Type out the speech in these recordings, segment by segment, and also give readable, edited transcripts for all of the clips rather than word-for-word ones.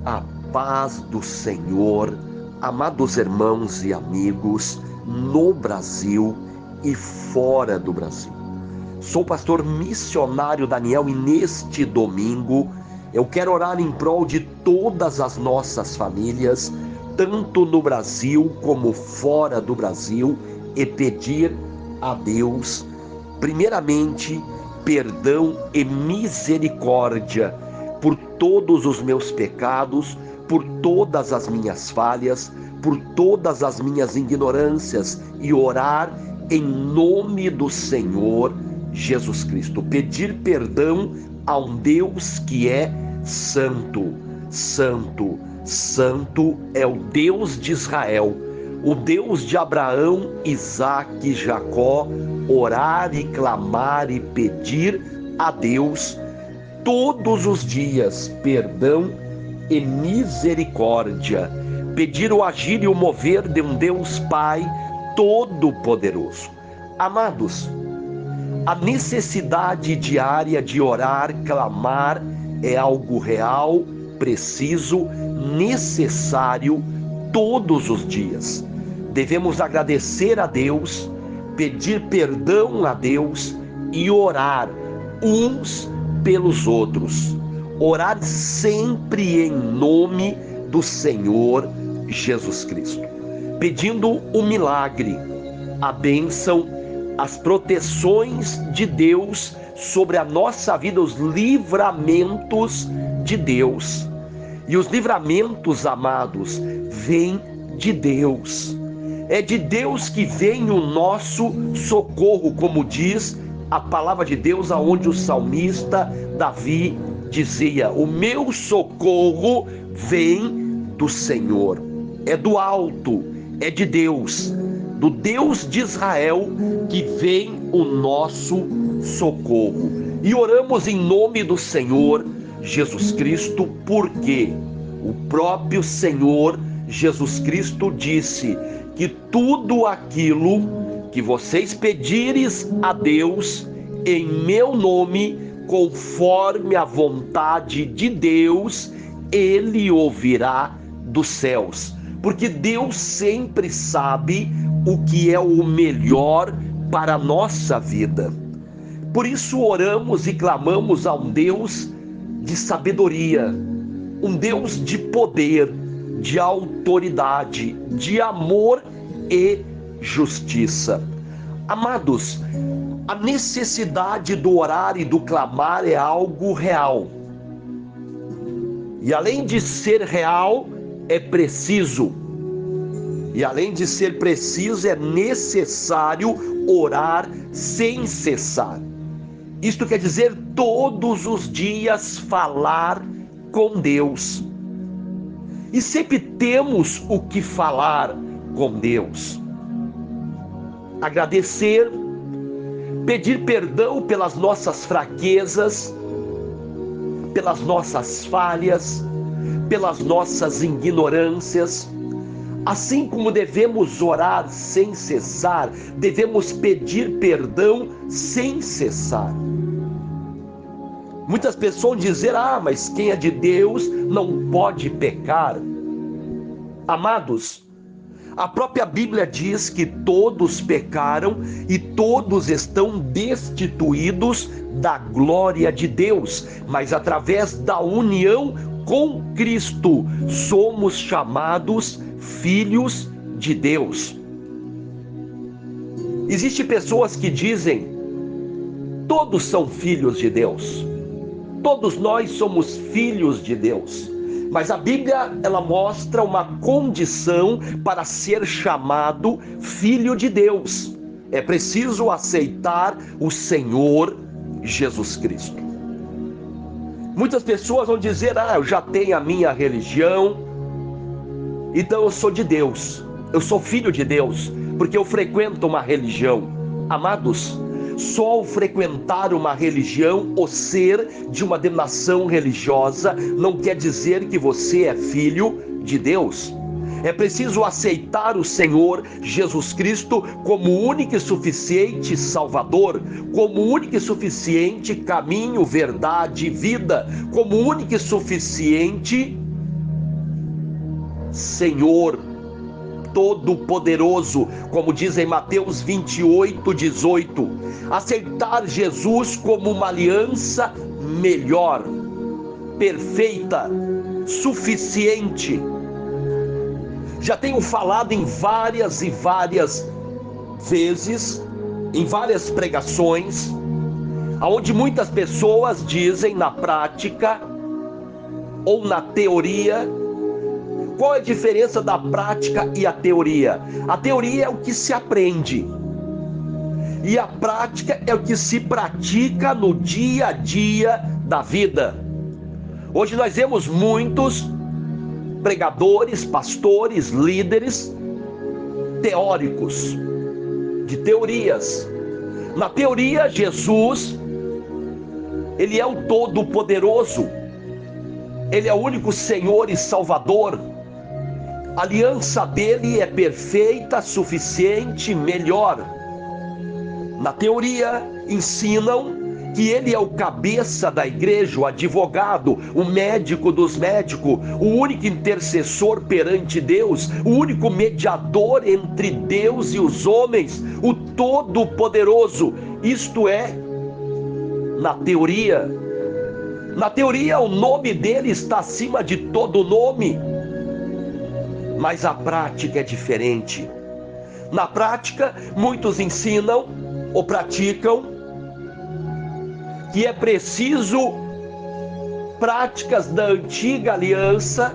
A paz do Senhor, amados irmãos e amigos, no Brasil e fora do Brasil. Sou o pastor missionário Daniel e neste domingo eu quero orar em prol de todas as nossas famílias, tanto no Brasil como fora do Brasil, e pedir a Deus, primeiramente, perdão e misericórdia por todos os meus pecados, por todas as minhas falhas, por todas as minhas ignorâncias, e orar em nome do Senhor Jesus Cristo. Pedir perdão a um Deus que é santo, santo, santo é o Deus de Israel, o Deus de Abraão, Isaque e Jacó. Orar e clamar e pedir a Deus todos os dias perdão e misericórdia, pedir o agir e o mover de um Deus Pai Todo-Poderoso. Amados, a necessidade diária de orar, clamar, é algo real, preciso, necessário todos os dias. Devemos agradecer a Deus, pedir perdão a Deus e orar uns pelos outros. Orar sempre em nome do Senhor Jesus Cristo, pedindo o milagre, a bênção, as proteções de Deus sobre a nossa vida, os livramentos de Deus. E os livramentos, amados, vêm de Deus. É de Deus que vem o nosso socorro, como diz a palavra de Deus, aonde o salmista Davi dizia: o meu socorro vem do Senhor. É do alto, é de Deus, do Deus de Israel, que vem o nosso socorro. E oramos em nome do Senhor Jesus Cristo, porque o próprio Senhor Jesus Cristo disse que tudo aquilo que vocês pedires a Deus em meu nome, conforme a vontade de Deus, Ele ouvirá dos céus. Porque Deus sempre sabe o que é o melhor para a nossa vida. Por isso oramos e clamamos a um Deus de sabedoria, um Deus de poder, de autoridade, de amor e justiça. Amados, a necessidade do orar e do clamar é algo real. E além de ser real, é preciso. E além de ser preciso, é necessário orar sem cessar. Isto quer dizer todos os dias falar com Deus. E sempre temos o que falar com Deus. Agradecer, pedir perdão pelas nossas fraquezas, pelas nossas falhas, pelas nossas ignorâncias. Assim como devemos orar sem cessar, devemos pedir perdão sem cessar. Muitas pessoas vão dizer: mas quem é de Deus não pode pecar. Amados, a própria Bíblia diz que todos pecaram e todos estão destituídos da glória de Deus, mas através da união com Cristo somos chamados filhos de Deus. Existem pessoas que dizem: todos são filhos de Deus, todos nós somos filhos de Deus. Mas a Bíblia, ela mostra uma condição para ser chamado filho de Deus. É preciso aceitar o Senhor Jesus Cristo. Muitas pessoas vão dizer: eu já tenho a minha religião, então eu sou de Deus, eu sou filho de Deus, porque eu frequento uma religião. Amados, só ao frequentar uma religião ou ser de uma denominação religiosa não quer dizer que você é filho de Deus. É preciso aceitar o Senhor Jesus Cristo como único e suficiente Salvador, como único e suficiente caminho, verdade e vida, como único e suficiente Senhor Todo-Poderoso, como diz em Mateus 28:18. Aceitar Jesus como uma aliança melhor, perfeita, suficiente. Já tenho falado em várias e várias vezes, em várias pregações, onde muitas pessoas dizem na prática ou na teoria. Qual é a diferença da prática e a teoria? A teoria é o que se aprende, e a prática é o que se pratica no dia a dia da vida. Hoje nós vemos muitos pregadores, pastores, líderes teóricos, de teorias. Na teoria, Jesus, ele é o Todo-Poderoso, ele é o único Senhor e Salvador. A aliança dele é perfeita, suficiente, melhor. Na teoria, ensinam que ele é o cabeça da igreja, o advogado, o médico dos médicos, o único intercessor perante Deus, o único mediador entre Deus e os homens, o Todo-Poderoso. Isto é, na teoria. Na teoria, o nome dele está acima de todo nome, mas a prática é diferente. Na prática, muitos ensinam ou praticam que é preciso práticas da antiga aliança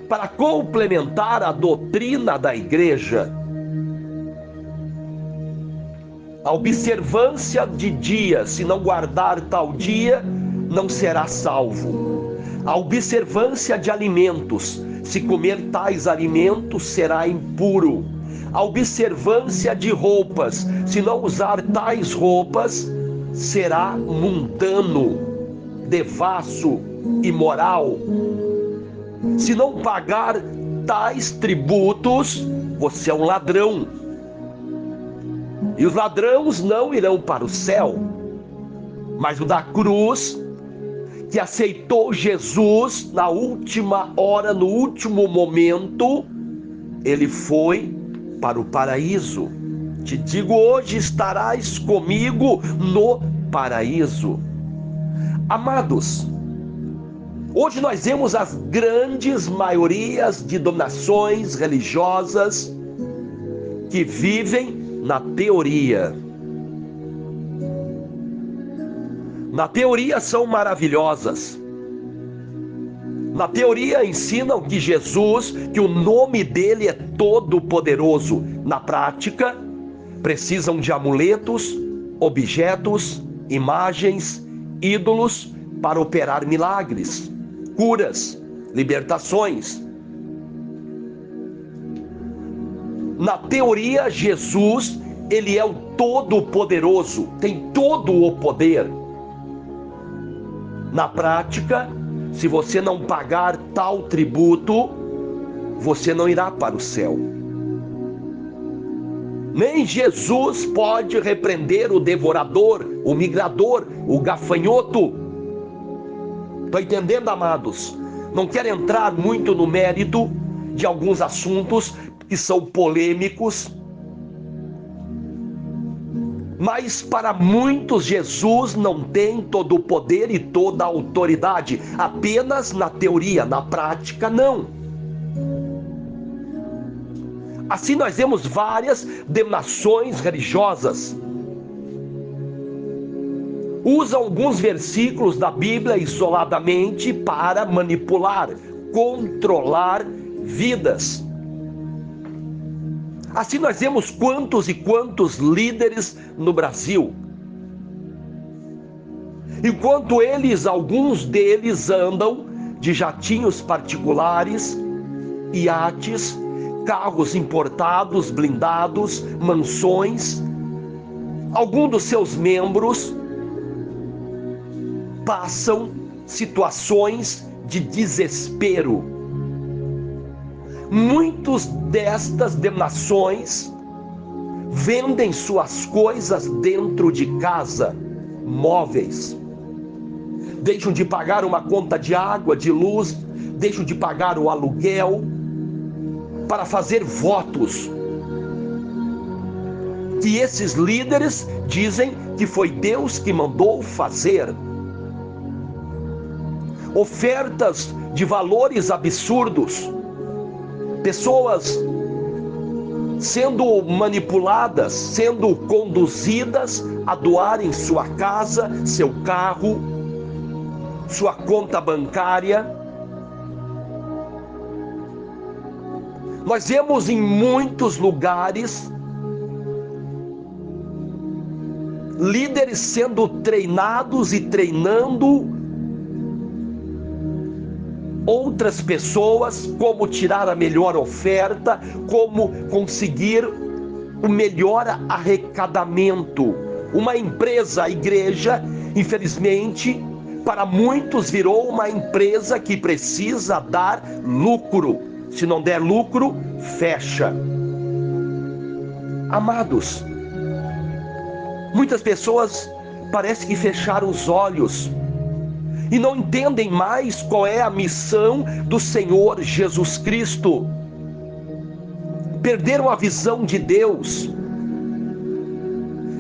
para complementar a doutrina da igreja. A observância de dia, se não guardar tal dia, não será salvo. A observância de alimentos, se comer tais alimentos, será impuro. A observância de roupas, se não usar tais roupas, será mundano, devasso, imoral. Se não pagar tais tributos, você é um ladrão. E os ladrões não irão para o céu. Mas o da cruz, que aceitou Jesus na última hora, no último momento, ele foi para o paraíso. Te digo, hoje estarás comigo no paraíso. Amados, hoje nós vemos as grandes maiorias de denominações religiosas que vivem na teoria. Na teoria são maravilhosas. Na teoria ensinam que Jesus, que o nome dele é todo-poderoso. Na prática, precisam de amuletos, objetos, imagens, ídolos para operar milagres, curas, libertações. Na teoria, Jesus, ele é o todo-poderoso, tem todo o poder. Na prática, se você não pagar tal tributo, você não irá para o céu. Nem Jesus pode repreender o devorador, o migrador, o gafanhoto. Estão entendendo, amados? Não quero entrar muito no mérito de alguns assuntos que são polêmicos, mas para muitos Jesus não tem todo o poder e toda a autoridade, apenas na teoria, na prática não. Assim nós vemos várias denominações religiosas. Usam alguns versículos da Bíblia isoladamente para manipular, controlar vidas. Assim nós vemos quantos e quantos líderes no Brasil. Enquanto eles, alguns deles andam de jatinhos particulares, iates, carros importados, blindados, mansões, alguns dos seus membros passam situações de desespero. Muitos destas denominações vendem suas coisas dentro de casa, móveis. deixam de pagar uma conta de água, de luz, deixam de pagar o aluguel, para fazer votos que esses líderes dizem que foi Deus que mandou fazer. Ofertas de valores absurdos, pessoas sendo manipuladas, sendo conduzidas a doarem sua casa, seu carro, sua conta bancária. Nós vemos em muitos lugares líderes sendo treinados e treinando outras pessoas como tirar a melhor oferta, como conseguir o melhor arrecadamento. Uma empresa, a igreja, infelizmente, para muitos virou uma empresa que precisa dar lucro. Se não der lucro, fecha. Amados, muitas pessoas parece que fecharam os olhos e não entendem mais qual é a missão do Senhor Jesus Cristo. Perderam a visão de Deus.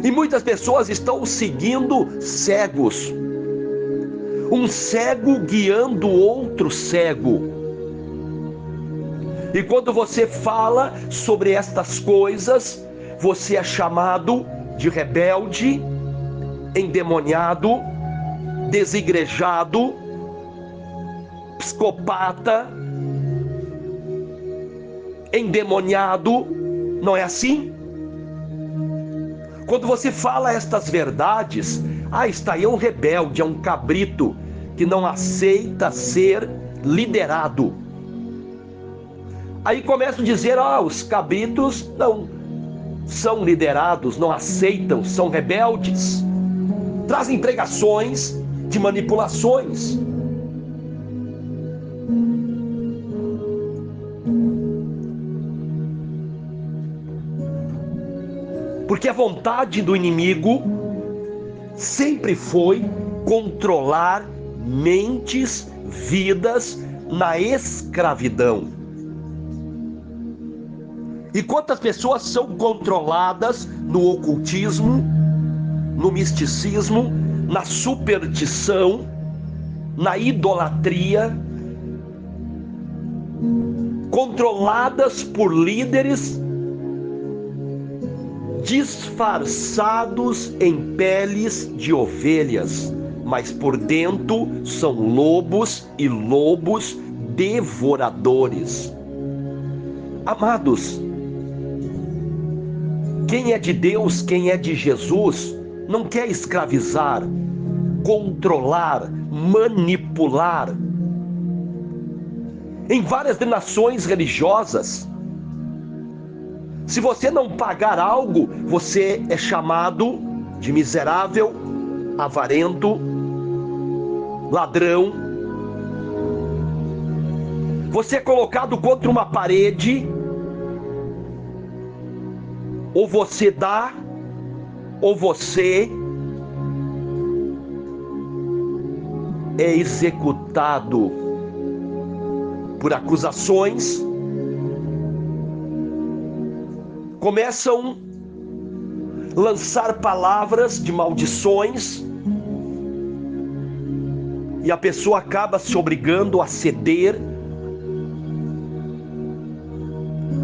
E muitas pessoas estão seguindo cegos. Um cego guiando outro cego. E quando você fala sobre estas coisas, você é chamado de rebelde, endemoniado, desigrejado, psicopata, endemoniado. Não é assim? Quando você fala estas verdades, está aí um rebelde, é um cabrito que não aceita ser liderado. Aí começam a dizer, os cabritos não são liderados, não aceitam, são rebeldes. Trazem pregações de manipulações. Porque a vontade do inimigo sempre foi controlar mentes, vidas na escravidão. E quantas pessoas são controladas no ocultismo, no misticismo, na superstição, na idolatria, controladas por líderes disfarçados em peles de ovelhas, mas por dentro são lobos e lobos devoradores. Amados, quem é de Deus, quem é de Jesus, não quer escravizar, controlar, manipular. Em várias denominações religiosas, se você não pagar algo, você é chamado de miserável, avarento, ladrão. Você é colocado contra uma parede, ou você dá, ou você é executado por acusações. Começam a lançar palavras de maldições, e a pessoa acaba se obrigando a ceder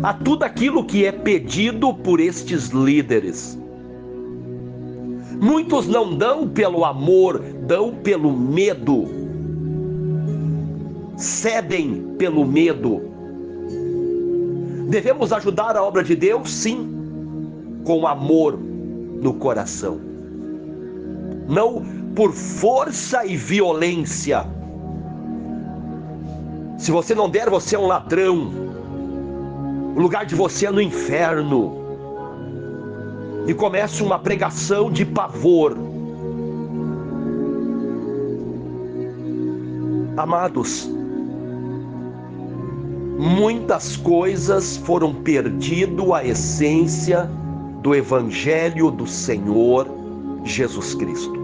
a tudo aquilo que é pedido por estes líderes. Muitos não dão pelo amor, dão pelo medo, cedem pelo medo. Devemos ajudar a obra de Deus, sim, com amor no coração, não por força e violência. Se você não der, você é um ladrão. O lugar de você é no inferno. E começa uma pregação de pavor. Amados, muitas coisas foram perdido a essência do Evangelho do Senhor Jesus Cristo.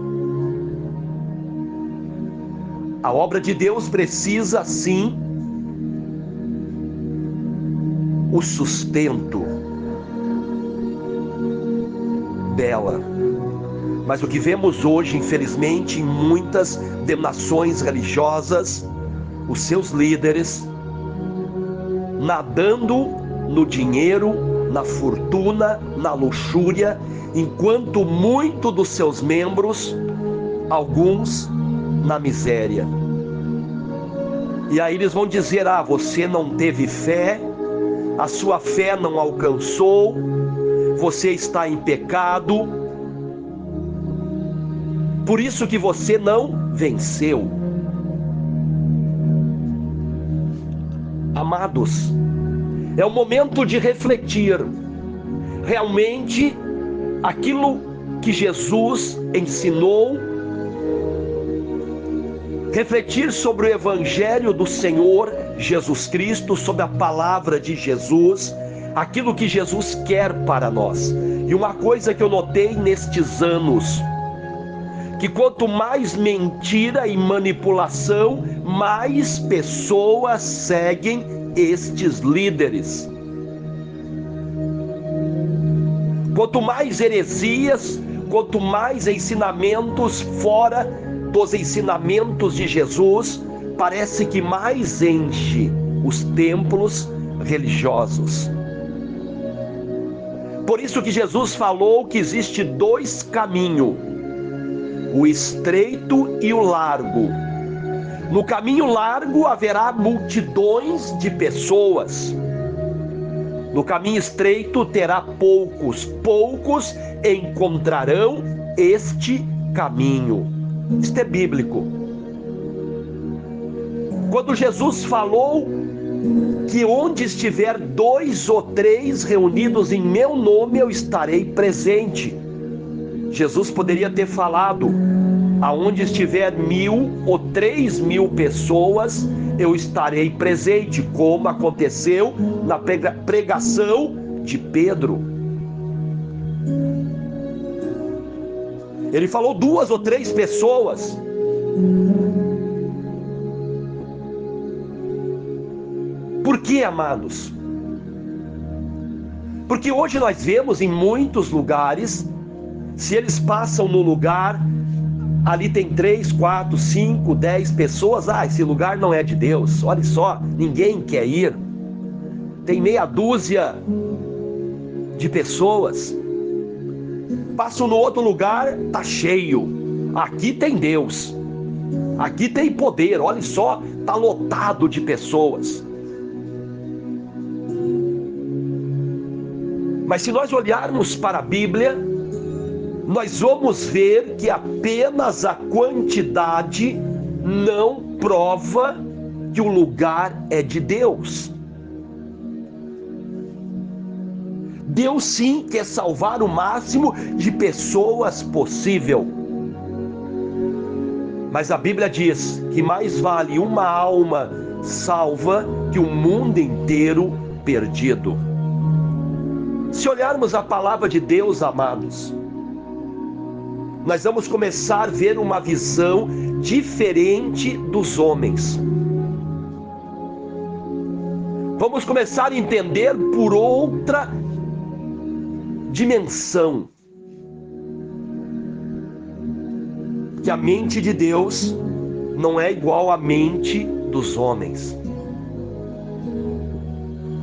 obra de Deus precisa sim o sustento dela. Mas o que vemos hoje, infelizmente, em muitas denominações religiosas, os seus líderes nadando no dinheiro, na fortuna, na luxúria, enquanto muito dos seus membros, alguns na miséria. E aí eles vão dizer: ah, você não teve fé, a sua fé não alcançou, você está em pecado, por isso que você não venceu. Amados, é o momento de refletir realmente aquilo que Jesus ensinou, refletir sobre o Evangelho do Senhor Jesus Cristo, sobre a palavra de Jesus, aquilo que Jesus quer para nós. E uma coisa que eu notei nestes anos, que quanto mais mentira e manipulação, mais pessoas seguem estes líderes. Quanto mais heresias, quanto mais ensinamentos fora dos ensinamentos de Jesus, parece que mais enche os templos religiosos. Por isso que Jesus falou que existe dois caminhos, o estreito e o largo. No caminho largo haverá multidões de pessoas. No caminho estreito terá poucos. Poucos encontrarão este caminho. Isto é bíblico. Quando Jesus falou que onde estiver 2 ou 3 reunidos em meu nome, eu estarei presente. Jesus poderia ter falado: aonde estiver 1.000 ou 3.000 pessoas, eu estarei presente, como aconteceu na pregação de Pedro. Ele falou 2 ou 3 pessoas. Por que, amados? Porque hoje nós vemos em muitos lugares, se eles passam no lugar, ali tem 3, 4, 5, 10 pessoas, ah, esse lugar não é de Deus, olha só, ninguém quer ir. Tem meia dúzia de pessoas. Passam no outro lugar, tá cheio. Aqui tem Deus, aqui tem poder, olha só, tá lotado de pessoas. Mas se nós olharmos para a Bíblia, nós vamos ver que apenas a quantidade não prova que o lugar é de Deus. Deus sim quer salvar o máximo de pessoas possível. Mas a Bíblia diz que mais vale uma alma salva que o mundo inteiro perdido. Se olharmos a palavra de Deus, amados, nós vamos começar a ver uma visão diferente dos homens. Vamos começar a entender por outra dimensão que a mente de Deus não é igual à mente dos homens.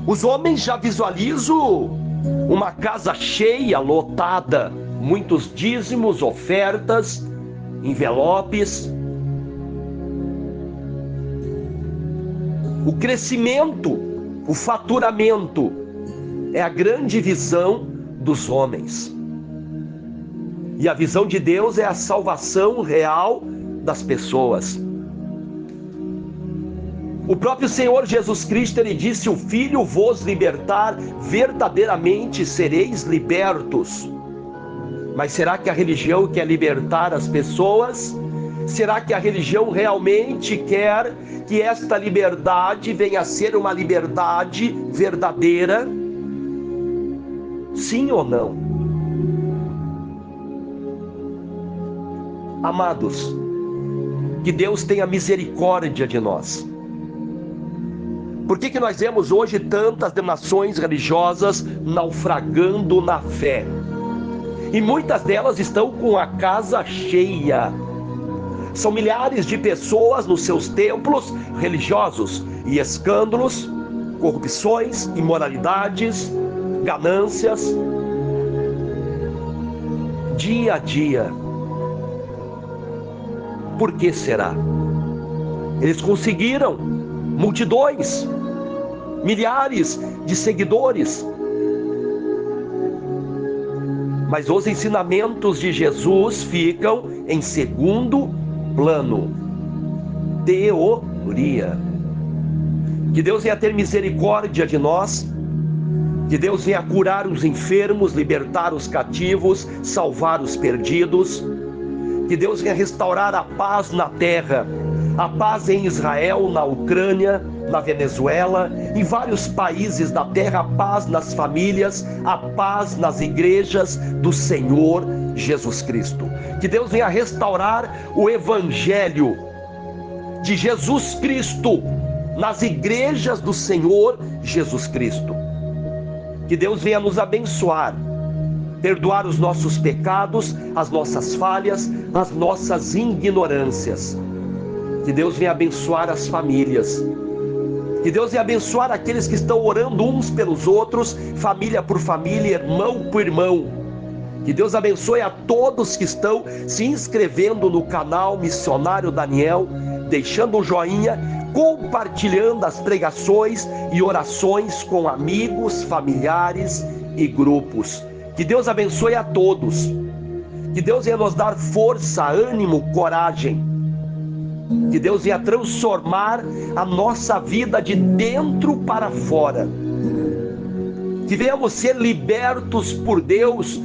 Os homens já visualizam uma casa cheia, lotada, muitos dízimos, ofertas, envelopes. O crescimento, o faturamento é a grande visão dos homens. E a visão de Deus é a salvação real das pessoas. O próprio Senhor Jesus Cristo, ele disse: o Filho vos libertar, verdadeiramente sereis libertos. Mas será que a religião quer libertar as pessoas? Será que a religião realmente quer que esta liberdade venha a ser uma liberdade verdadeira? Sim ou não? Amados, Que Deus tenha misericórdia de nós. Por que nós vemos hoje tantas denominações religiosas naufragando na fé? E muitas delas estão com a casa cheia. São milhares de pessoas nos seus templos religiosos e escândalos, corrupções, imoralidades, ganâncias, dia a dia. Por que será? Eles conseguiram multidões, milhares de seguidores, mas os ensinamentos de Jesus ficam em segundo plano. Teoria. Que Deus venha ter misericórdia de nós, que Deus venha curar os enfermos, libertar os cativos, salvar os perdidos, que Deus venha restaurar a paz na terra, a paz em Israel, na Ucrânia, na Venezuela, em vários países da terra, a paz nas famílias, a paz nas igrejas do Senhor Jesus Cristo. Que Deus venha restaurar o Evangelho de Jesus Cristo nas igrejas do Senhor Jesus Cristo. Que Deus venha nos abençoar, perdoar os nossos pecados, as nossas falhas, as nossas ignorâncias. Que Deus venha abençoar as famílias. Que Deus venha abençoar aqueles que estão orando uns pelos outros, família por família, irmão por irmão. Que Deus abençoe a todos que estão se inscrevendo no canal Missionário Daniel, deixando um joinha, compartilhando as pregações e orações com amigos, familiares e grupos. Que Deus abençoe a todos. Que Deus venha nos dar força, ânimo, coragem. Que Deus venha transformar a nossa vida de dentro para fora. Que venhamos ser libertos por Deus.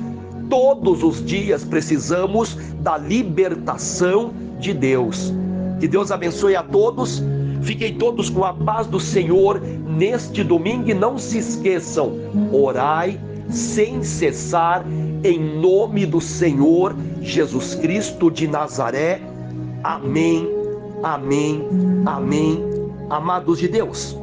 Todos os dias precisamos da libertação de Deus. Que Deus abençoe a todos. Fiquem todos com a paz do Senhor neste domingo e não se esqueçam, orai sem cessar em nome do Senhor Jesus Cristo de Nazaré. Amém, amém, amém. Amados de Deus,